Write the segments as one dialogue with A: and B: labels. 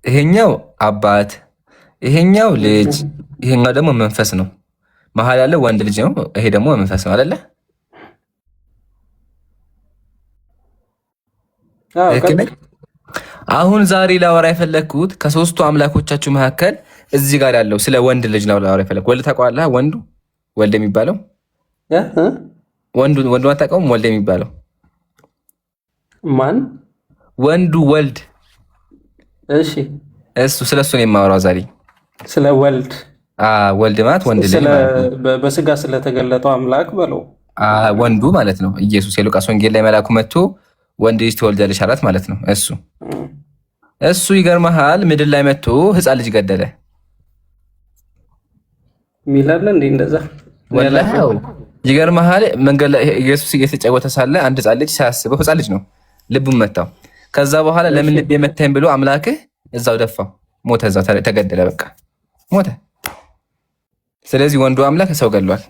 A: ይሄኛው አባት፣ ይሄኛው ልጅ፣ ይሄኛው ደግሞ መንፈስ ነው። መሀል ያለው ወንድ ልጅ ነው። ይሄ ደግሞ መንፈስ ነው አይደለ? አሁን ዛሬ ላወራ የፈለግኩት ከሶስቱ አምላኮቻችሁ መካከል እዚህ ጋር ያለው ስለ ወንድ ልጅ ነው ላወራ የፈለግኩት። ወልድ ታውቀዋለህ? ወንዱ ወልድ የሚባለው ወንዱ አታውቀውም? ወልድ የሚባለው
B: ማን?
A: ወንዱ ወልድ።
B: እሺ፣
A: ስለሱ ነው የማወራው ዛሬ፣
B: ስለ ወልድ።
A: ወልድ ማለት ወንድ ልጅ
B: በስጋ ስለተገለጠው አምላክ በለው፣
A: ወንዱ ማለት ነው። ኢየሱስ የሉቃስ ወንጌል ላይ መልአኩ መጥቶ ወንድ ልጅ ትወልጃለሽ አላት ማለት ነው። እሱ ይገርመሃል፣ ምድር ላይ መጥቶ ህፃን ልጅ ገደለ
B: ሚላለ እንዴ? እንደዛ
A: ወላሂ ይገርመሃል። መንገድ ላይ ኢየሱስ እየተጫወተ ሳለ አንድ ህፃን ልጅ ሳያስበው፣ ህፃን ልጅ ነው፣ ልቡን መታው። ከዛ በኋላ ለምን ልቤ መታኝ ብሎ አምላክህ እዛው ደፋው፣ ሞተ፣ እዛው ተገደለ፣ በቃ ሞተ። ስለዚህ ወንዱ አምላክ ሰው ገድሏል።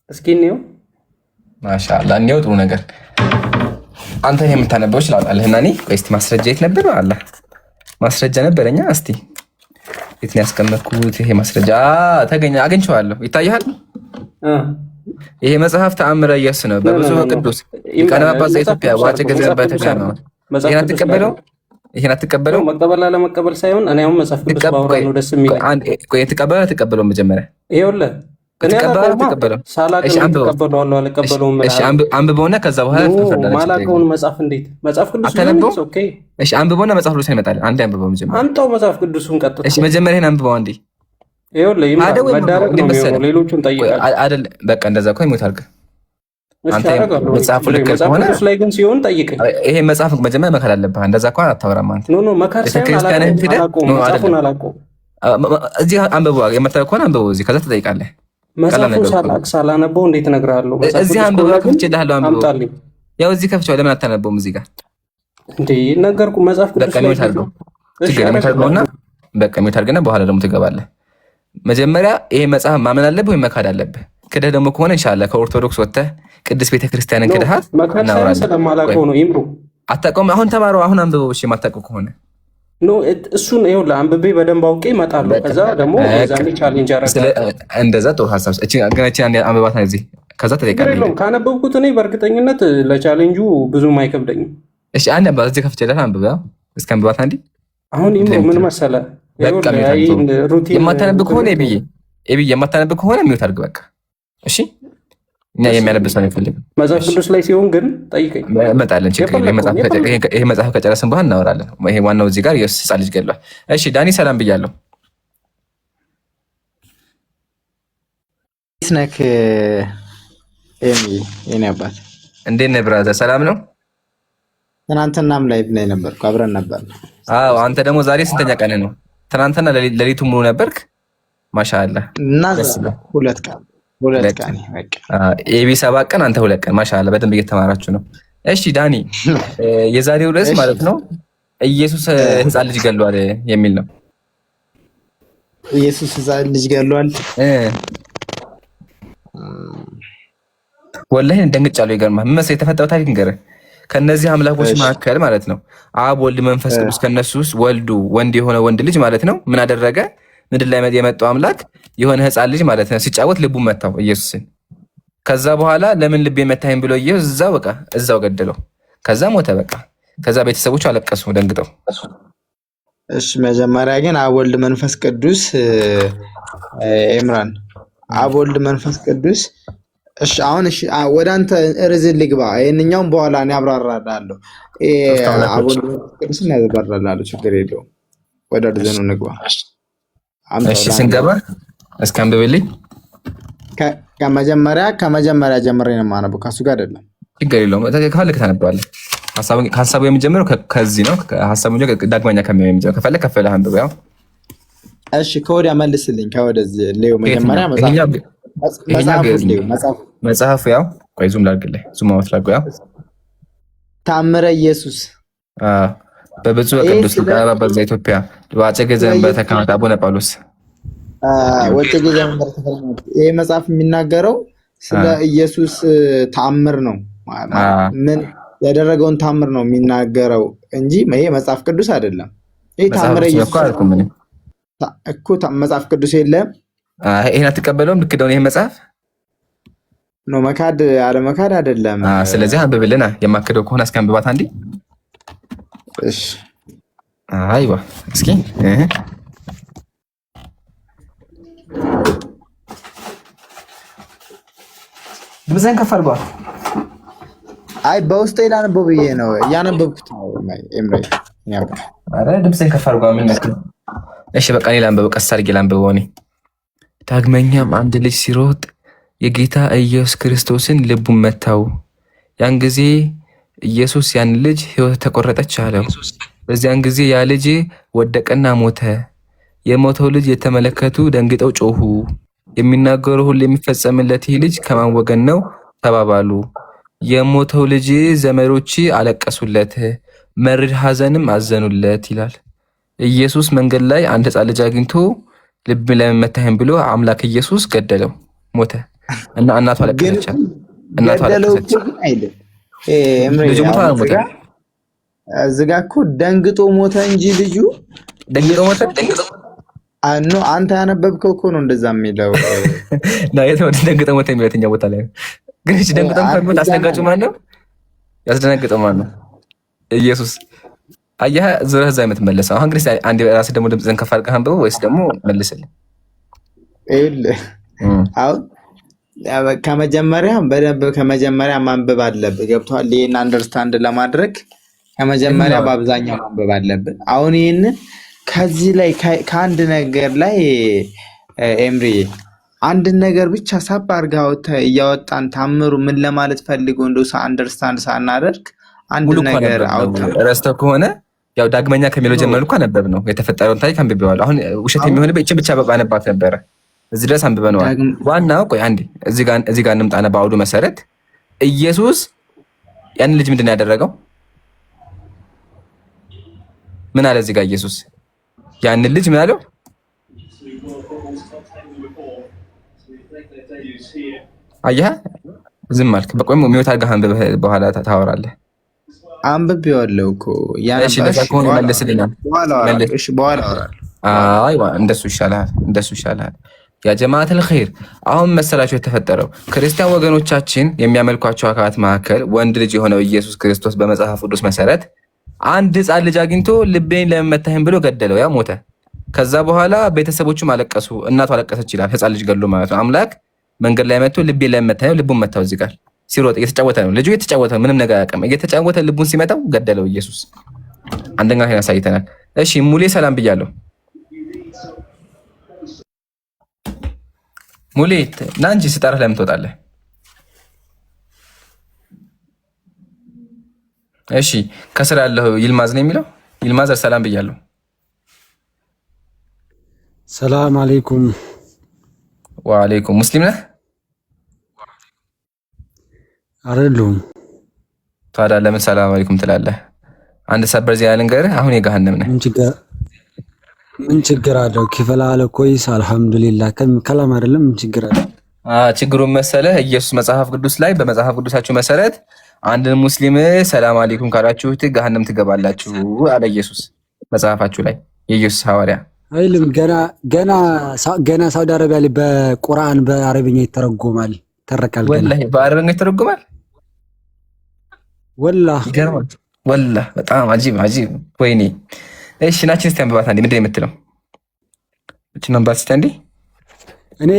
B: እስኪ እንየው።
A: ማሻአላ እንየው። ጥሩ ነገር አንተ የምታነበው ይችላል እና እኔ ቆይ እስቲ ማስረጃ የት ነበር? አላ ማስረጃ ነበረኛ። እስቲ የት ነው ያስቀመጥኩት? ይሄ ማስረጃ አግኝቼዋለሁ። ይታያል። ይሄ መጽሐፍ ተአምረ ኢየሱስ ነው። በብዙ ቅዱስ ሊቃነ ጳጳሳት ዘኢትዮጵያ ዋጭ ገዘበት ነው። ይሄን አትቀበለው።
B: መቀበል አለመቀበል ሳይሆን እኔ አሁን መጽሐፍ ቅዱስ ባወራ ነው ደስ የሚለኝ።
A: ቆይ ተቀበለው መጀመሪያ
B: ይኸውልህ
A: አንብበውና ከዛ በኋላ
B: ማላውቀውን መጽሐፍ እንዴት መጽሐፍ ቅዱስ
A: አንብበውና መጽሐፍ ቅዱስ ይመጣል። አንዴ አንብበው መጀመሪያ
B: አምጣው መጽሐፍ ቅዱሱን ቀጥታ።
A: እሺ መጀመሪያ ይሄን አንብበው አንዴ።
B: ሌሎቹን
A: አይደል? በቃ እንደዛ እኮ ይሞት አድርገህ አንተ መጽሐፉ ልክ ከሆነ
B: ላይ ግን ሲሆን ጠይቀኝ።
A: ይሄ መጽሐፍ መጀመሪያ መካድ አለብህ። እንደዛ እኮ አታወራም አንተ።
B: ኖ መካድ ሳይሆን አላውቀውም።
A: እዚህ አንብበው፣ የምታውቀው ከሆነ አንብበው እዚህ፣ ከዛ ትጠይቃለህ።
B: መጽሐፉን ሳላነበው እንዴት እነግርሃለሁ?
A: እዚህ አንብበው፣ ከፍቼልሃለሁ። አንብበው። ያው እዚህ ከፍቼው ለምን አታነበውም? እዚህ ጋር
B: እንዴ ነገርኩህ። መጽሐፍ ቅዱስ ላይ
A: ነው። በቃ የሚታርገና በኋላ ደግሞ ትገባለህ። መጀመሪያ ይሄ መጽሐፍ ማመን አለብህ ወይ መካድ አለብህ? ክደህ ደግሞ ከሆነ ኢንሻአላህ ከኦርቶዶክስ ወጥተህ ቅድስት ቤተክርስቲያንን ክደሃት አታውቀውም። አሁን ተማረው፣ አሁን አንብበው። እሺ የማታውቀው ከሆነ
B: እሱን ይኸውልህ አንብቤ በደንብ አውቄ እመጣለሁ። ከዛ ደግሞ ዛኔ ቻሌንጅ አደርጋለሁ።
A: እንደዛ ጥሩ ሀሳብ። አንብባት ነው እዚህ፣ ከዛ ትጠይቃለህ።
B: ካነበብኩት እኔ በእርግጠኝነት ለቻሌንጁ ብዙም አይከብደኝም።
A: እሺ አንድ አንብባት እዚህ ከፍቼልህ አንብበው። እስከ አንብባት አንዴ።
B: አሁን ምን መሰለህ
A: የማታነብ ከሆነ የማታነብ ከሆነ ሚውት አድርግ በቃ። እሺ እኛ የሚያነብ ሰው አይፈልግም።
B: መጽሐፍ ቅዱስ ላይ ሲሆን ግን ጠይቀኝ፣
A: እመጣለን። ይሄ መጽሐፍ ከጨረስን በኋላ እናወራለን። ይሄ ዋናው እዚህ ጋር ኢየሱስ ሕፃን ልጅ ገድሏል። እሺ ዳኒ ሰላም ብያለሁ።
C: ስነክ የኔ አባት
A: እንዴት ነህ ብራዘር? ሰላም ነው።
C: ትናንትናም ላይቭ ላይ ነበርኩ፣ አብረን ነበር።
A: አዎ አንተ ደግሞ ዛሬ ስንተኛ ቀን ነው? ትናንትና ሌሊቱ ሙሉ ነበርክ? ማሻአላህ።
C: እና ሁለት ቀን በቃ
A: ኤቢ 7 ቀን አንተ 2 ቀን። ማሻአላህ በደንብ እየተማራችሁ ነው። እሺ ዳኒ የዛሬው ርዕስ ማለት ነው ኢየሱስ ሕፃን ልጅ ገድሏል የሚል ነው።
C: ኢየሱስ ሕፃን ልጅ ገድሏል።
A: ወላሂ ደንግጫለሁ። ይገርማል። ምን መሰለህ የተፈጠረው ታሪክ ንገረህ። ከነዚህ አምላኮች መካከል ማለት ነው አብ ወልድ መንፈስ ቅዱስ፣ ከነሱ ውስጥ ወልዱ ወንድ የሆነ ወንድ ልጅ ማለት ነው ምን አደረገ? ምድር ላይ የመጣው አምላክ የሆነ ሕፃን ልጅ ማለት ነው ሲጫወት ልቡን መታው ኢየሱስን። ከዛ በኋላ ለምን ልቤ መታኸኝ ብሎ ኢየሱስ እዛው ገደለው። ከዛ ሞተ በቃ። ከዛ ቤተሰቦቹ አለቀሱ ደንግጠው።
C: እሺ መጀመሪያ ግን አብ ወልድ መንፈስ ቅዱስ ኤምራን አብ ወልድ መንፈስ ቅዱስ። እሺ አሁን ወደ አንተ ርዕስ ልግባ። ይሄንኛውን በኋላ እኔ አብራራላለሁ። አብ ወልድ መንፈስ ቅዱስ ያብራራላለሁ፣ ችግር የለውም። ወደ ርዕሱ ንግባ።
A: እሺ ስንገባ እስኪ አንብብልኝ።
C: ከመጀመሪያ ጀምሬ ነው የማነበው፣ ከሱ ጋር አይደለም።
A: ችግር የለውም። ከፈለክ ታነባለህ። ሀሳቡ የሚጀምረው ከዚህ ነው። ሀሳቡ ዳግመኛ ከሚጀምረው ከፈለክ ከፈለህ አንብበው። ያው
C: እሺ ከወዲያ መልስልኝ። ከወደዚህ ሌው መጀመሪያ
A: መጽሐፉ ያው ቆይ ዙም ላድርግልህ። ዙም አውት ላድርገው። ያው
C: ተአምረ ኢየሱስ
A: በብፁዕ ቅዱስ ሊቃነ ጳጳሳት ዘኢትዮጵያ ወእጨጌ ዘመንበረ ተክለ አቡነ ጳውሎስ
C: ወእጨጌ ዘመንበረ ተክለ። ይሄ መጽሐፍ የሚናገረው ስለ ኢየሱስ ተአምር ነው። ምን ያደረገውን ተአምር ነው የሚናገረው። እንጂ ይሄ መጽሐፍ ቅዱስ አይደለም። ይሄ ታምረ ኢየሱስ እኮ መጽሐፍ ቅዱስ የለም።
A: ይሄን አትቀበለውም? ልክ ደውን ይሄን መጽሐፍ
C: ነው መካድ አለ መካድ አይደለም።
A: ስለዚህ አንብብልና የማከደው ከሆነ እስኪ አንብባት አንዴ።
C: እሺ
A: አይዋ እስኪ ድምፅህን ከፍ አድርገዋል።
C: አይ በውስጤ ላነበው ብዬ ነው እያነበብኩት ነው። ኤምሬ
A: ኧረ ድምፅህን ከፍ አድርገዋል። ምን ያክል? እሺ በቃ እኔ ላንብበው፣ ቀስ አድርጌ ላንብበው እኔ። ዳግመኛም አንድ ልጅ ሲሮጥ የጌታ ኢየሱስ ክርስቶስን ልቡን መታው። ያን ጊዜ ኢየሱስ ያን ልጅ ሕይወት ተቆረጠች አለው። በዚያን ጊዜ ያ ልጅ ወደቀና ሞተ። የሞተው ልጅ የተመለከቱ ደንግጠው ጮሁ። የሚናገሩ ሁሉ የሚፈጸምለት ይህ ልጅ ከማን ወገን ነው ተባባሉ። የሞተው ልጅ ዘመዶች አለቀሱለት፣ መሪር ሐዘንም አዘኑለት ይላል። ኢየሱስ መንገድ ላይ አንድ ሕፃን ልጅ አግኝቶ ልብ ለምን መታኸኝ ብሎ አምላክ ኢየሱስ ገደለው፣ ሞተ እና እናቱ አለቀሰች። እናቱ አለቀሰች። ልጁ ሞተ አልሞተ?
C: እዚህ ጋ እኮ ደንግጦ ሞተ እንጂ ልጁ
A: ደንግጦ ሞተ።
C: አንተ ያነበብከው እኮ ነው እንደዛ የሚለው
A: ደንግጦ ሞተ የሚለው የትኛው ቦታ ላይ ነው? ግን እሺ ደንግጦ ሞተ አስደንጋጩ ማን ነው? ያስደነግጠው ማን ነው? ኢየሱስ። አየህ ዙረህ እዛ የምትመለሰው አሁን ግን አንድ ራስህ ደግሞ ድምፅህን ከፍ አድርገህ አንብበው ወይስ ደግሞ መልስልኝ።
C: ይኸውልህ አሁን በደንብ ከመጀመሪያ ማንበብ አለብህ። ገብቶሃል? ይህን አንደርስታንድ ለማድረግ ከመጀመሪያ በአብዛኛው ማንበብ አለብን። አሁን ይህን ከዚህ ላይ ከአንድ ነገር ላይ ኤምሪ አንድን ነገር ብቻ ሳብ አድርገህ እያወጣን ታምሩ ምን ለማለት ፈልጎ እንደው አንደርስታንድ ሳናደርግ አንድ ነገር አውጥተን
A: ረስተው ከሆነ ያው ዳግመኛ ከሚለው ጀመሩ እኮ አነበብ ነው የተፈጠረውን ታሪክ አንብቤዋለሁ። አሁን ውሸት የሚሆንበት ይህችን ብቻ ባነባት ነበረ። እዚህ ድረስ አንብበነዋል። ዋናው ቆይ አንዴ እዚህ ጋር እንምጣና በአውዱ መሰረት ኢየሱስ ያን ልጅ ምንድን ነው ያደረገው? ምን አለ እዚህ ጋር ኢየሱስ ያንን ልጅ ምን አለው? አየህ ዝም አልክ። በቆም ሚወታ ጋር አንብበህ በኋላ ታወራለህ።
C: አንብቤዋለሁ እኮ
A: እሺ ለዛ ከሆነ መልስልኛል።
C: በኋላ
A: አይዋ እንደሱ ይሻላል። ያ ጀማዓተል ኸይር አሁን መሰላችሁ የተፈጠረው ክርስቲያን ወገኖቻችን የሚያመልኳቸው አካላት መካከል ወንድ ልጅ የሆነው ኢየሱስ ክርስቶስ በመጽሐፍ ቅዱስ መሰረት አንድ ሕፃን ልጅ አግኝቶ ልቤን ለምን መታኸኝ ብሎ ገደለው፣ ያ ሞተ። ከዛ በኋላ ቤተሰቦቹም አለቀሱ፣ እናቱ አለቀሰች ይላል። ሕፃን ልጅ ገድሎ ማለት ነው። አምላክ መንገድ ላይ መጥቶ ልቤን ለምን መታኸኝ ልቡን መታው። እዚህ ጋር ሲሮጥ እየተጫወተ ነው ልጁ፣ እየተጫወተ ምንም ነገር አያውቅም። እየተጫወተ ልቡን ሲመታው ገደለው ኢየሱስ። አንደኛ ላይ ያሳይተናል። እሺ ሙሌ ሰላም ብያለሁ። ሙሌ ና እንጂ ስጠራህ ለምን ትወጣለህ? እሺ ከስር ያለው ይልማዝ ነው የሚለው። ይልማዝ ሰላም ብያለሁ።
D: ሰላም አለይኩም።
A: ወአለይኩም። ሙስሊም ነህ?
D: አይደለሁም።
A: ታዲያ ለምን ሰላም አለይኩም ትላለህ? አንድ ሰበር ዜና ልንገርህ። አሁን የገሃነም ነህ።
D: ምን ችግር አለው? ኪፈላ አለ ኮይስ አልሐምዱሊላህ ከላም አይደለም። ምን ችግር አለው?
A: ችግሩን መሰለህ ኢየሱስ መጽሐፍ ቅዱስ ላይ በመጽሐፍ ቅዱሳችሁ መሰረት አንድን ሙስሊም ሰላም አለይኩም ካላችሁት ገሃነም ትገባላችሁ አለ ኢየሱስ መጽሐፋችሁ ላይ። የኢየሱስ ሐዋርያ
D: አይልም። ገና ሳውዲ አረቢያ ላይ በቁርአን በአረብኛ ይተረጎማል፣ ይተረካል።
A: ወላሂ በአረብኛ ይተረጎማል።
D: ወላሂ
A: ይገርማል። ወላሂ በጣም አጂብ። ወይኔ እሺ ናችን እስቲ አንብባት አንዴ። ምንድን ነው የምትለው? እቺን አንብባት እስቲ አንዴ።
D: እኔ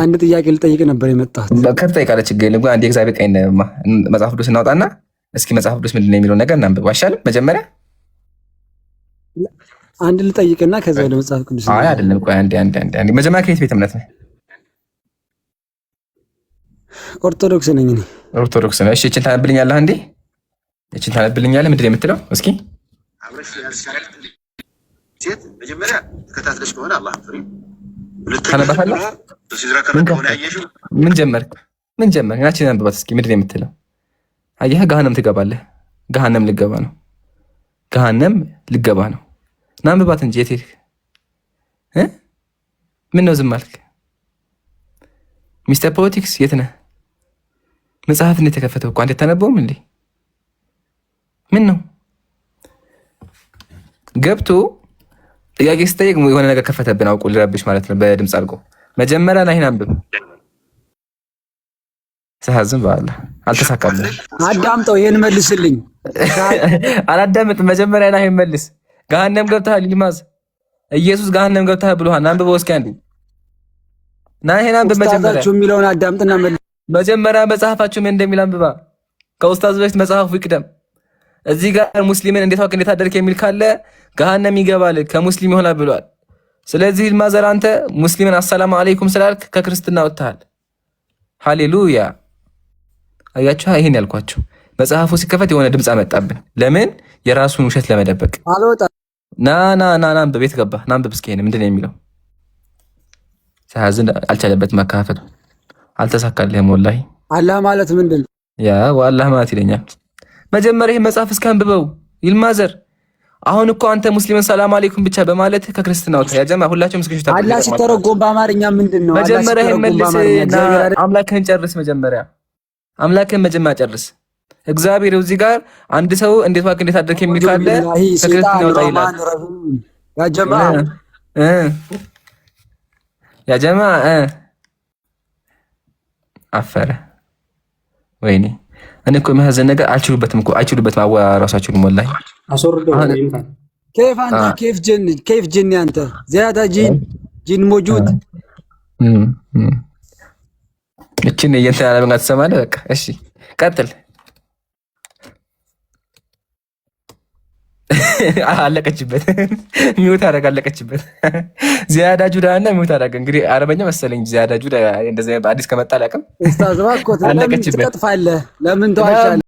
D: አንድ ጥያቄ ልጠይቅ ነበር የመጣሁት።
A: ከተጠይቃለህ ችግር የለም። አንዴ እግዚአብሔር ቀኝ መጽሐፍ ቅዱስ እናውጣና እስኪ መጽሐፍ ቅዱስ ምንድን ነው የሚለውን ነገር እናንብብ አይሻልም? መጀመሪያ
D: አንድ ልጠይቅና ከዛ ወደ መጽሐፍ ቅዱስ።
A: አይ አይደለም፣ ቆይ አንዴ መጀመሪያ ከየት ቤተ እምነት ነህ?
D: ኦርቶዶክስ ነኝ እኔ።
A: ኦርቶዶክስ ነው። እሺ እቺን ታነብልኛለህ አንዴ? እቺን ታነብልኛለህ? ምንድን ነው የምትለው? እስኪ
E: ሴት መጀመሪያ ተከታትለሽ ከሆነ አላህ ፍሪ
A: ምን ጀመርክ? ናችን አንብባት እስኪ። ምንድን ነው የምትለው? አየህ ገሃነም ትገባለህ። ገሃነም ልገባ ነው። ና አንብባት እንጂ የት ሄድክ? ምን ነው ዝም አልክ? ሚስተር ፖለቲክስ የት ነህ? መጽሐፍ እንዴት ተከፈተው እኮ አንዴ ታነበውም እንዴ? ምን ነው ገብቶ ጥያቄ ስጠይቅ የሆነ ነገር ከፈተብን አውቆ ሊረብሽ ማለት ነው። በድምፅ አድርጎ መጀመሪያ ናሂን አንብብ። ሳዝም ባላ አልተሳካልኝ።
D: አዳምጠው፣ ይሄን መልስልኝ።
A: አላዳምጥ። መጀመሪያ ናሂን መልስ። ገሃነም ገብተሃል ይልማዝ። ኢየሱስ ገሃነም ገብተሃል ብሎሃል። አንብበው እስኪ አንዴ ናሂን አንብብ። መጀመሪያ
D: የሚለውን አዳምጥና መልስ።
A: መጀመሪያ መጽሐፋችሁ ምን እንደሚል አንብባ። ከኡስታዝ በፊት መጽሐፉ ይቅደም። እዚህ ጋር ሙስሊምን እንዴት ዋክ እንዴት አደረክ የሚል ካለ ገሃነም ይገባል ከሙስሊም ይሆናል ብሏል። ስለዚህ ማዘር አንተ ሙስሊምን አሰላሙ አለይኩም ስላልክ ከክርስትና ወጥተሃል። ሃሌሉያ። አያችሁ፣ ይሄን ያልኳችሁ መጽሐፉ ሲከፈት የሆነ ድምፅ አመጣብን። ለምን? የራሱን ውሸት ለመደበቅ። ና ቤት ገባ። ና አንብብ እስኪ። ይሄን ምንድን ነው የሚለው? ሳያዝን አልቻለበትም መካፈል። አልተሳካልህም ወላሂ።
D: አላህ ማለት ምንድን ነው?
A: ያ ወላሂ ማለት ይለኛል። መጀመሪያ ይሄን መጽሐፍ እስኪ አንብበው ይልማዘር። አሁን እኮ አንተ ሙስሊምን ሰላም አለይኩም ብቻ በማለት ከክርስትና ወጣ። ያ ጀማ ሁላችሁም እስኪ ታውቁ።
D: አላህ ሲተረጎም በአማርኛ ምንድን ነው?
A: መጀመሪያ ይሄን መልስ። አምላክህን ጨርስ። መጀመሪያ አምላክህን መጀመሪያ ጨርስ። እግዚአብሔር እዚህ ጋር አንድ ሰው እንዴት ዋክ እንዴት አደረክ የሚል ካለ ከክርስትና ወጣ ይላል። ያ ጀማ አፈረ። ወይኔ እኔ እኮ የሚያዘን ነገር አልችሉበትም እኮ አይችሉበትም። ራሳችሁን ወላሂ
B: አስወርደው።
D: كيف انت كيف جن انت زياده جن موجود
A: እቺን የእንትን አለምን አትሰማለህ። በቃ እሺ ቀጥል። አለቀችበት። ሚውት አደረግ አለቀችበት። ዚያዳ ጁዳ እና ሚውት አደረግ። እንግዲህ አረበኛ መሰለኝ ዚያዳ ጁዳ እንደዚህ አዲስ ከመጣ አላውቅም።
D: ኡስታዝ እባክህ ለምን ትቀጥፋለህ? ለምን ተዋሻለህ?